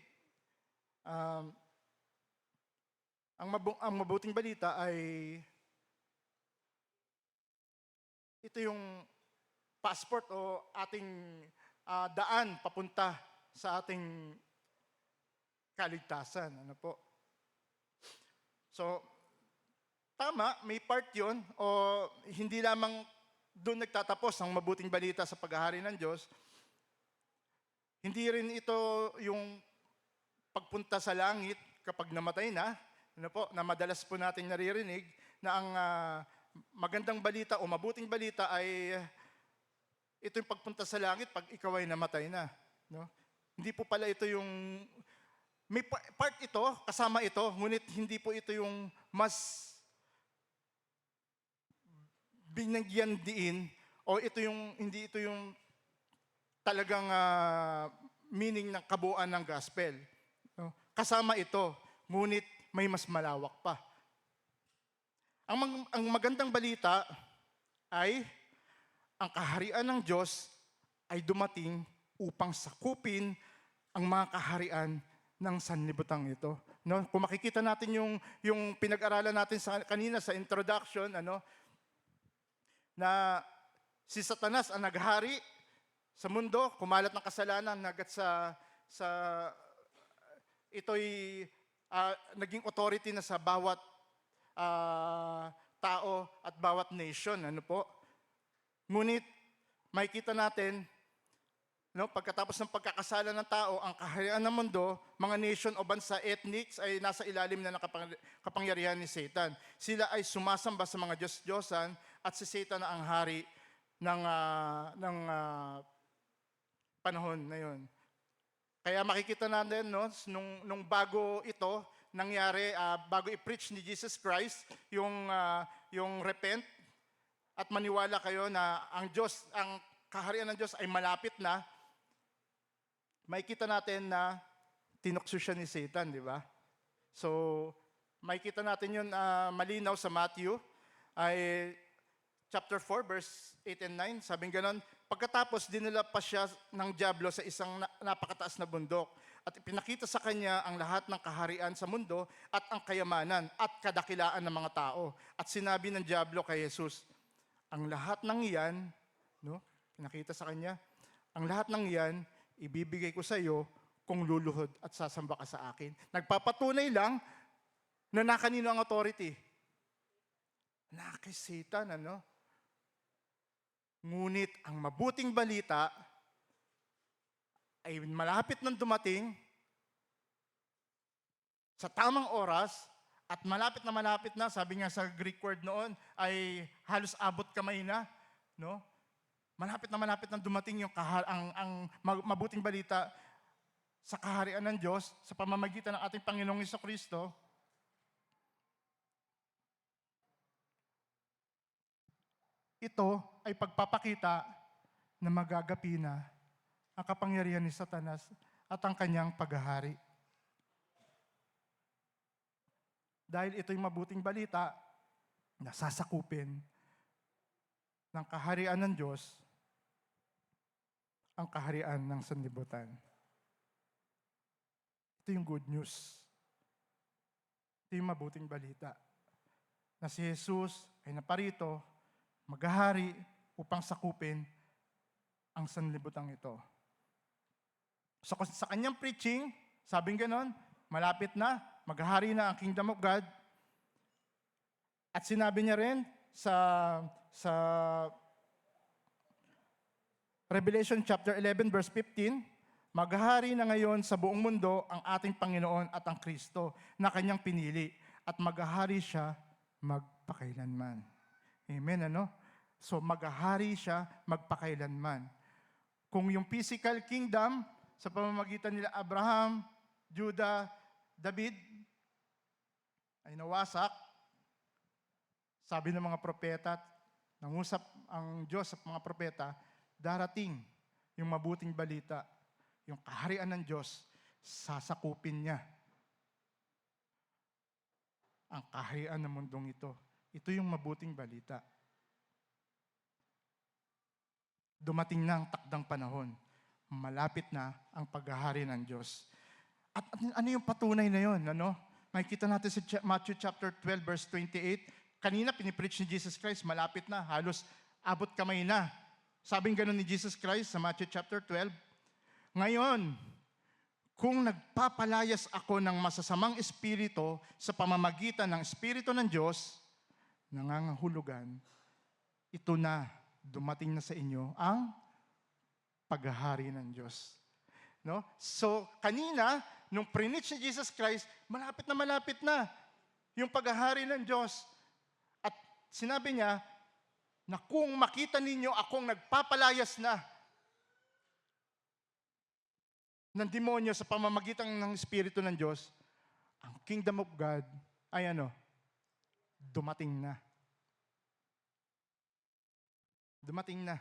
ang mabuting balita ay ito yung passport o ating daan papunta sa ating kaligtasan. Ano po? So, tama, may part yun, o hindi lamang doon nagtatapos ang mabuting balita sa paghahari ng Diyos. Hindi rin ito yung pagpunta sa langit kapag namatay na, ano po, na madalas po nating naririnig na ang magandang balita o mabuting balita ay ito yung pagpunta sa langit pag ikaw ay namatay na. No? Hindi po pala ito yung, may part ito, kasama ito, ngunit hindi po ito yung mas binagyan diin o ito yung, hindi ito yung talagang meaning ng kabuuan ng gospel. No? Kasama ito, ngunit may mas malawak pa. Ang magandang balita ay ang kaharian ng Diyos ay dumating upang sakupin ang mga kaharian ng sanlibutan ito. No? Kung makikita natin yung pinag-aralan natin kanina sa introduction, na si Satanas ang naghari sa mundo, kumalat ng kasalanan, nagat sa ito'y naging authority na sa bawat tao at bawat nation. Ano po? Ngunit, makikita natin, no, pagkatapos ng pagkakasala ng tao, ang kaharian ng mundo, mga nation o bansa, ethnics, ay nasa ilalim na ng kapangyarihan ni Satan. Sila ay sumasamba sa mga Diyos-Diyosan at si Satan na ang hari ng panahon na yun. Kaya makikita natin, no, nung bago ito nangyari, bago i-preach ni Jesus Christ, yung repent at maniwala kayo na ang kaharian ng Diyos ay malapit na, makikita natin na tinukso siya ni Satan, di ba? So, makikita natin yun malinaw sa Matthew, ay chapter 4, verse 8 and 9, sabing ganon, pagkatapos dinala pa siya ng dyablo sa isang napakataas na bundok at ipinakita sa kanya ang lahat ng kaharian sa mundo at ang kayamanan at kadakilaan ng mga tao. At sinabi ng dyablo kay Jesus, ang lahat ng iyan, no, pinakita sa kanya, ang lahat ng iyan, ibibigay ko sa iyo kung luluhod at sasamba ka sa akin. Nagpapatunay lang na nakanino ang authority. Na kay Satan, Ngunit ang mabuting balita ay malapit nang dumating sa tamang oras at malapit na, sabi nga sa Greek word noon, ay halos abot kamay na, no? Malapit nang dumating yung ang mabuting balita sa kaharian ng Diyos sa pamamagitan ng ating Panginoong Jesucristo. Ito ay pagpapakita na magagapi na ang kapangyarihan ni Satanas at ang kanyang paghahari. Dahil ito'y mabuting balita na sasakupin ng kaharian ng Diyos ang kaharian ng sanlibutan. Ito yung good news. Ito yung mabuting balita na si Jesus ay naparito maghahari upang sakupin ang sanlibutan ito. So sa kanyang preaching, sabing ganon, malapit na, maghahari na ang kingdom of God. At sinabi niya rin sa Revelation chapter 11 verse 15, maghahari na ngayon sa buong mundo ang ating Panginoon at ang Kristo na kanyang pinili at maghahari siya magpakailanman. Amen, So, maghahari siya magpakailanman. Kung yung physical kingdom, sa pamamagitan nila Abraham, Judah, David, ay nawasak, sabi ng mga propeta, nangusap ang Diyos sa mga propeta, darating yung mabuting balita, yung kaharian ng Diyos, sasakupin niya ang kaharian ng mundong ito. Ito yung mabuting balita. Dumating na ang takdang panahon. Malapit na ang paghahari ng Diyos. At ano yung patunay na yun? Makikita natin sa Matthew chapter 12 verse 28. Kanina pinipreach ni Jesus Christ, malapit na, halos abot kamay na Sabing ganun ni Jesus Christ sa Matthew chapter 12, ngayon, kung nagpapalayas ako ng masasamang espiritu sa pamamagitan ng Espiritu ng Diyos, nangangahulugan, ito na, dumating na sa inyo ang paghahari ng Diyos. No? So, kanina, nung preach ni Jesus Christ, malapit na yung paghahari ng Diyos. At sinabi niya, na kung makita ninyo akong nagpapalayas na ng demonyo sa pamamagitan ng Espiritu ng Diyos, ang kingdom of God ay dumating na. Dumating na.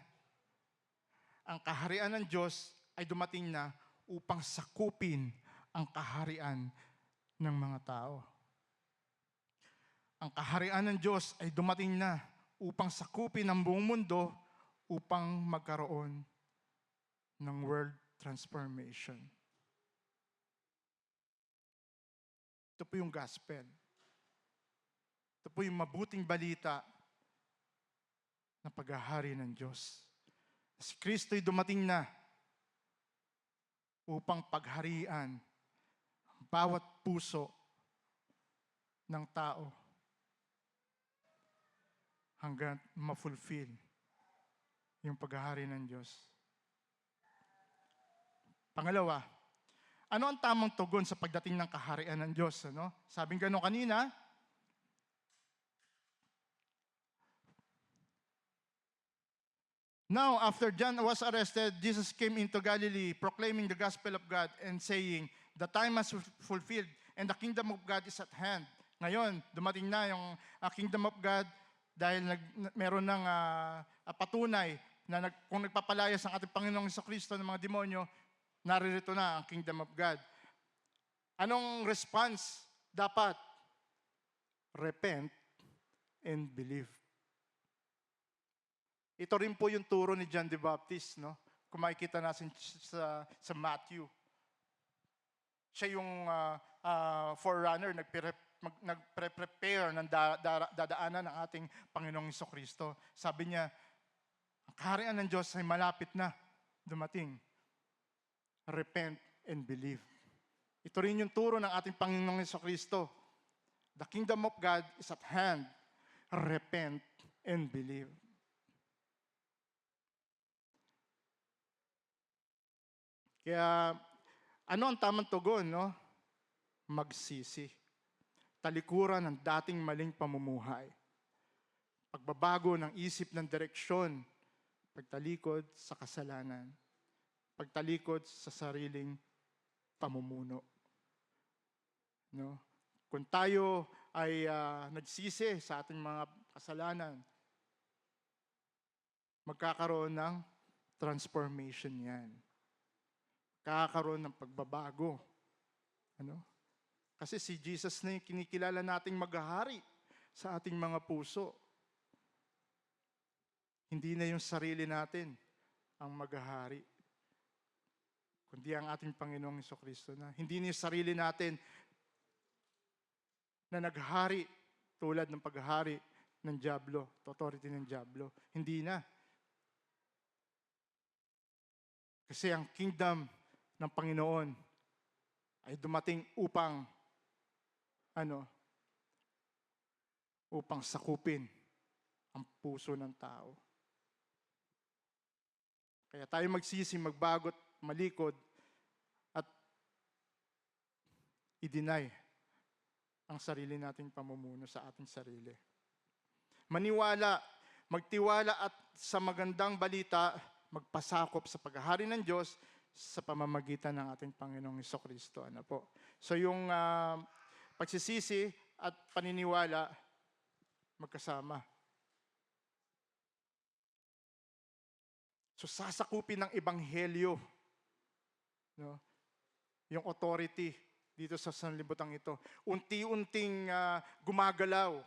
Ang kaharian ng Diyos ay dumating na upang sakupin ang kaharian ng mga tao. Ang kaharian ng Diyos ay dumating na upang sakupin ang buong mundo upang magkaroon ng world transformation. Ito po yung gospel. Ito po yung mabuting balita na paghahari ng Diyos. Si Kristo'y dumating na upang pagharian ang bawat puso ng tao hanggang ma-fulfill yung paghahari ng Diyos. Pangalawa, ano ang tamang tugon sa pagdating ng kaharian ng Diyos? Sabing gano'n kanina, now, after John was arrested, Jesus came into Galilee, proclaiming the gospel of God and saying, the time has fulfilled and the kingdom of God is at hand. Ngayon, dumating na yung kingdom of God dahil meron ng patunay na kung nagpapalayas ang ating Panginoong Jesucristo ng mga demonyo, naririto na ang kingdom of God. Anong response dapat? Repent and believe. Ito rin po yung turo ni John the Baptist, no? Kung makikita natin sa Matthew. Siya yung forerunner, nagpre-prepare ng dadaanan ng ating Panginoong Jesucristo. Sabi niya, ang kaharian ng Diyos ay malapit na dumating. Repent and believe. Ito rin yung turo ng ating Panginoong Jesucristo. The kingdom of God is at hand. Repent and believe. Kaya, ano ang tamang tugon, no? Magsisi. Talikuran ng dating maling pamumuhay. Pagbabago ng isip ng direksyon. Pagtalikod sa kasalanan. Pagtalikod sa sariling pamumuno. No? Kung tayo ay nagsisi sa ating mga kasalanan, magkakaroon ng transformation yan. Kakaroon ng pagbabago. Kasi si Jesus na yung kinikilala nating maghahari sa ating mga puso. Hindi na yung sarili natin ang maghahari, kundi ang ating Panginoong Jesucristo na. Hindi na yung sarili natin na naghari tulad ng paghahari ng dyablo, authority ng dyablo. Hindi na. Kasi ang kingdom ng Panginoon ay dumating upang sakupin ang puso ng tao. Kaya tayo magsisi, magbagot, malikod, at i-deny ang sarili nating pamumuno sa ating sarili. Maniwala, magtiwala at sa magandang balita, magpasakop sa paghahari ng Diyos sa pamamagitan ng ating Panginoong Jesucristo. So yung pagsisisi at paniniwala, magkasama. So sasakupin ng ebanghelyo, no? Yung authority dito sa sanlibutan ito. Unti-unting gumagalaw.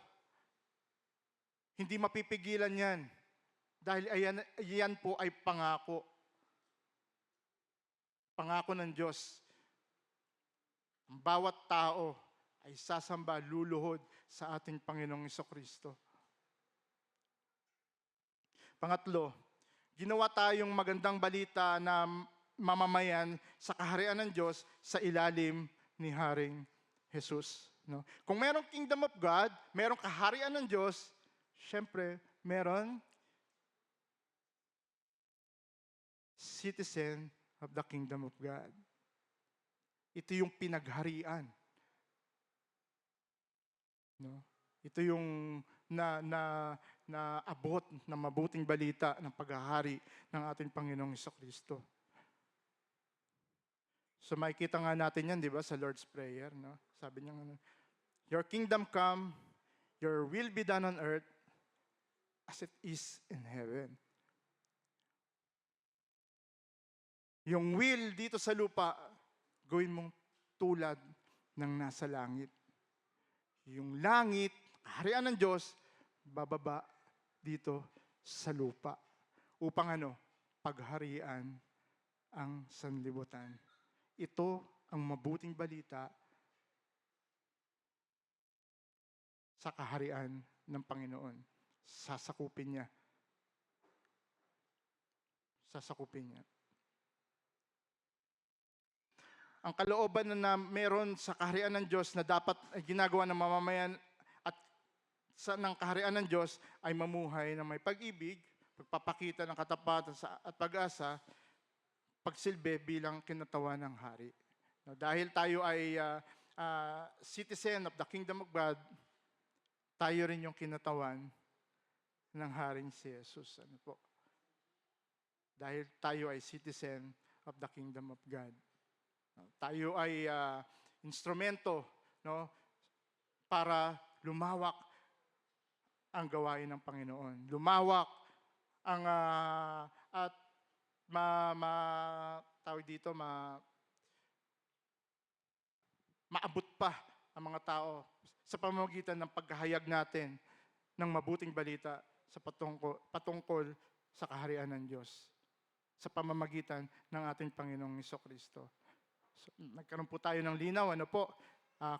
Hindi mapipigilan yan. Dahil yan po ay pangako. Pangako ng Diyos. Ang bawat tao ay sasamba, luluhod sa ating Panginoong Jesucristo. Pangatlo, ginawa tayong magandang balita na mamamayan sa kaharian ng Diyos sa ilalim ni Haring Jesus. No? Kung merong kingdom of God, merong kaharian ng Diyos, syempre, meron citizen of the kingdom of God. Ito yung pinagharian. No? Ito yung na abot na mabuting balita ng paghahari ng ating Panginoong Jesucristo. So makikita nga natin yan, di ba, sa Lord's Prayer. No? Sabi niya, your kingdom come, your will be done on earth as it is in heaven. Yung will dito sa lupa, gawin mong tulad ng nasa langit. Yung langit, kaharian ng Diyos, bababa dito sa lupa. Upang pagharian ang sanlibutan. Ito ang mabuting balita sa kaharian ng Panginoon. Sasakupin niya. Sasakupin niya. Ang kalooban na meron sa kaharian ng Diyos na dapat ay ginagawa ng mamamayan at ng kaharian ng Diyos ay mamuhay na may pag-ibig, pagpapakita ng katapatan at pag-asa, pagsilbi bilang kinatawan ng hari. No, dahil tayo ay citizen of the kingdom of God, tayo rin yung kinatawan ng haring si Jesus. Ano po? Dahil tayo ay citizen of the kingdom of God. Tayo ay instrumento, no, para lumawak ang gawain ng Panginoon. Lumawak ang at tawag dito maabot pa ang mga tao sa pamamagitan ng paghahayag natin ng mabuting balita sa patungkol sa kaharian ng Diyos sa pamamagitan ng ating Panginoong Jesucristo. So, nagkaroon po tayo ng linaw,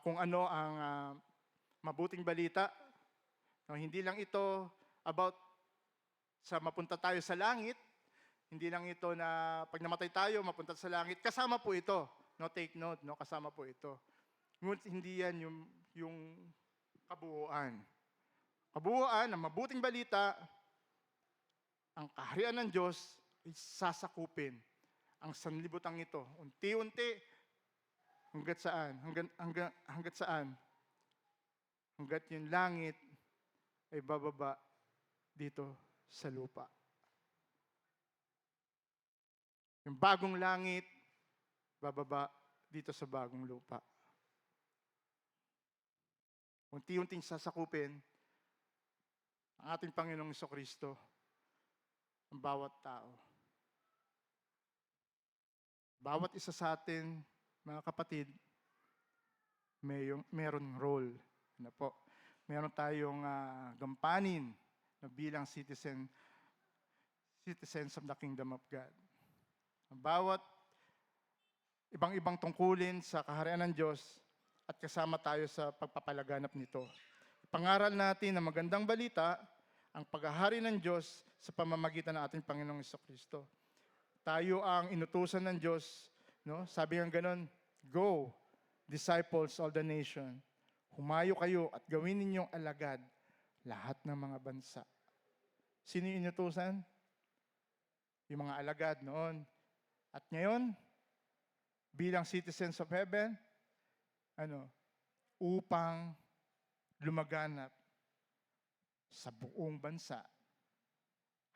kung ano ang mabuting balita. No, hindi lang ito about sa mapunta tayo sa langit, hindi lang ito na pag namatay tayo, mapunta sa langit. Kasama po ito. No, take note, no, kasama po ito. Ngunit hindi yan yung kabuuan. Kabuuan ng mabuting balita, ang kaharian ng Diyos ay sasakupin ang sanlibutan ito. Unti-unti, hanggat saan? Hanggat saan? Hanggat yung langit ay bababa dito sa lupa. Yung bagong langit, bababa dito sa bagong lupa. Unti-unting sasakupin ang ating Panginoong Jesucristo ang bawat tao. Bawat isa sa atin, mga kapatid, mayroong role. Ano po? Meron tayong gampanin na bilang citizens of the kingdom of God. Bawat ibang-ibang tungkulin sa kaharian ng Diyos at kasama tayo sa pagpapalaganap nito. Pangaral natin na magandang balita ang paghahari ng Diyos sa pamamagitan ng ating Panginoong Jesucristo. Tayo ang inutusan ng Diyos, no? Sabi nga ganon, go, disciples all the nation. Humayo kayo at gawin ninyong alagad lahat ng mga bansa. Sino yung inutusan? Yung mga alagad noon. At ngayon, bilang citizens of heaven, upang lumaganap sa buong bansa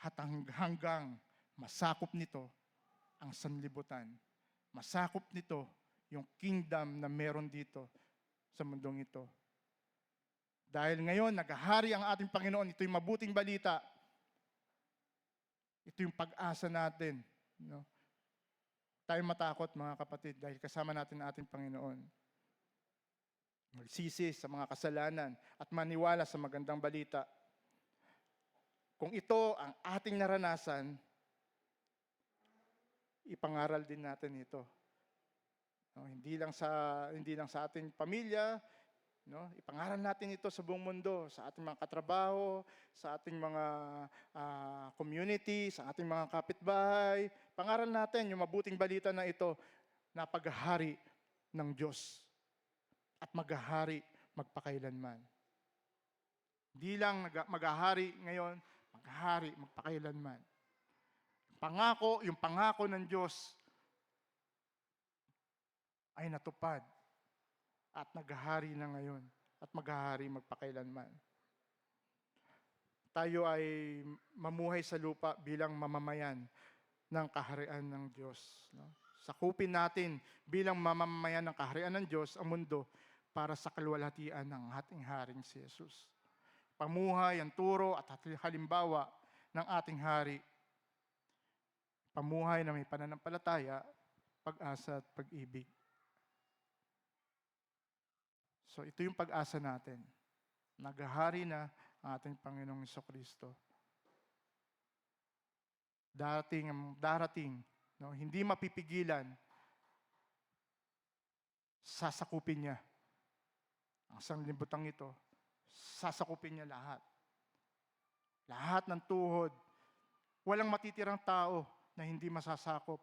at hanggang masakop nito ang sanlibutan. Masakop nito yung kingdom na meron dito sa mundong ito. Dahil ngayon, naghahari ang ating Panginoon. Ito yung mabuting balita. Ito yung pag-asa natin. No? Tayo matakot, mga kapatid, dahil kasama natin ang ating Panginoon. Magsisi sa mga kasalanan at maniwala sa magandang balita. Kung ito ang ating naranasan, ipangaral din natin ito. No, hindi lang sa ating pamilya, No? Ipangaral natin ito sa buong mundo, sa ating mga katrabaho, sa ating mga community, sa ating mga kapitbahay. Pangaral natin yung mabuting balita na ito na paghahari ng Diyos at maghahari magpakailanman. Hindi lang maghahari ngayon, maghahari magpakailanman. Yung pangako ng Diyos ay natupad at naghahari na ngayon at maghahari magpakailanman. Tayo ay mamuhay sa lupa bilang mamamayan ng kaharian ng Diyos. No? Sakupin natin bilang mamamayan ng kaharian ng Diyos ang mundo para sa kaluwalhatian ng ating haring si Jesus. Pamuhay, ang turo at halimbawa ng ating hari. Pamuhay na may pananampalataya, pag-asa at pag-ibig. So ito yung pag-asa natin. Naghahari na ang ating Panginoong Jesucristo. Darating, no, hindi mapipigilan, sasakupin niya. Ang sanglibutang ito, sasakupin niya lahat. Lahat ng tuhod. Walang matitirang tao na hindi masasakop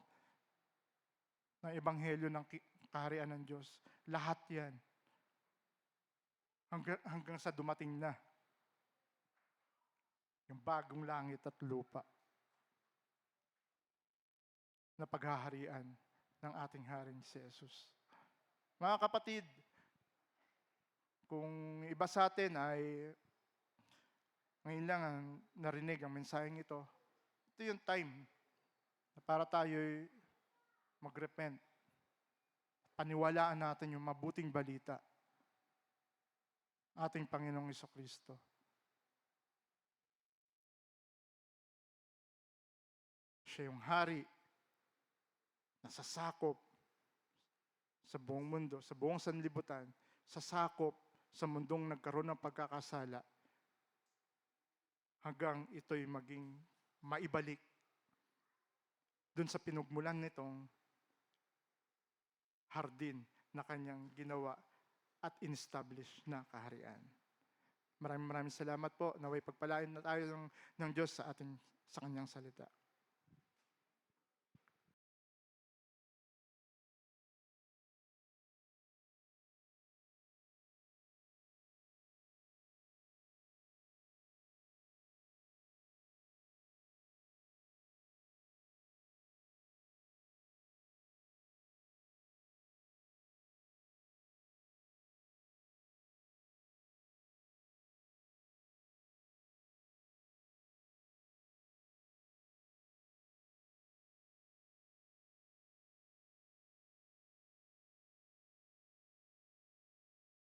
ng ebanghelyo ng kaharian ng Diyos. Lahat yan. Hanggang sa dumating na yung bagong langit at lupa na paghaharian ng ating haring si Jesus. Mga kapatid, kung iba sa atin ay ngayon lang ang narinig ang mensaheng ito, ito yung time na para tayo'y mag-repent. Paniwalaan natin yung mabuting balita. Ating Panginoong Jesucristo. Siya yung hari na sasakop sa buong mundo, sa buong sanlibutan, sasakop sa mundong nagkaroon ng pagkakasala hanggang ito'y maging maibalik dun sa pinugmulan nitong hardin na kanyang ginawa at in-establish na kaharian. Maraming salamat po. Naway pagpalain na tayo ng Diyos sa kanyang salita.